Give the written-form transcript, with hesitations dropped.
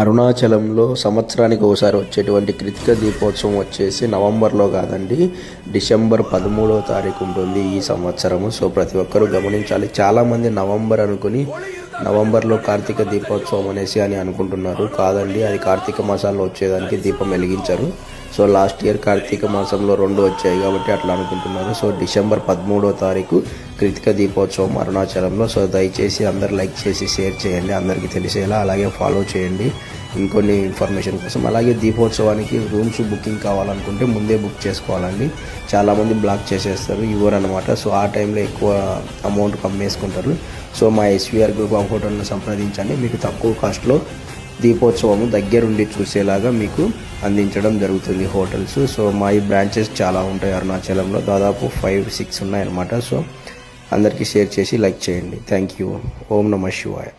అరుణాచలంలో సంవత్సరానికి ఒకసారి వచ్చేటువంటి కృతిక దీపోత్సవం వచ్చేసి నవంబర్లో కాదండి, డిసెంబర్ 13వ తారీఖు ఉంటుంది ఈ సంవత్సరము. సో ప్రతి ఒక్కరూ గమనించాలి. చాలామంది నవంబర్ అనుకుని నవంబర్లో కార్తీక దీపోత్సవం అని అనుకుంటున్నారు. కాదండి, అది కార్తీక మాసాల్లో వచ్చేదానికి దీపం వెలిగించరు. సో లాస్ట్ ఇయర్ కార్తీక మాసంలో 2 వచ్చాయి కాబట్టి అట్లా అనుకుంటున్నారు. సో డిసెంబర్ 13వ తారీఖు కృతిక దీపోత్సవం అరుణాచలంలో. సో దయచేసి అందరు లైక్ చేసి షేర్ చేయండి, అందరికీ తెలిసేలా. అలాగే ఫాలో చేయండి ఇంకొన్ని ఇన్ఫర్మేషన్ కోసం. అలాగే దీపోత్సవానికి రూమ్స్ బుకింగ్ కావాలనుకుంటే ముందే బుక్ చేసుకోవాలండి. చాలామంది బ్లాక్ చేసేస్తారు, ఇవ్వరు అనమాట. సో ఆ టైంలో ఎక్కువ అమౌంట్ కమ్మేసుకుంటారు. సో మా ఎస్వీఆర్ గ్రూప్ ఆఫ్ హోటల్ని సంప్రదించండి. మీకు తక్కువ కాస్ట్లో దీపోత్సవం దగ్గరుండి చూసేలాగా మీకు అందించడం జరుగుతుంది హోటల్స్. సో మా ఈ బ్రాంచెస్ చాలా ఉంటాయి అరుణాచలంలో, దాదాపు 5-6 ఉన్నాయన్నమాట. సో అందరికీ షేర్ చేసి లైక్ చేయండి. Thank you. ఓం నమః శివాయ.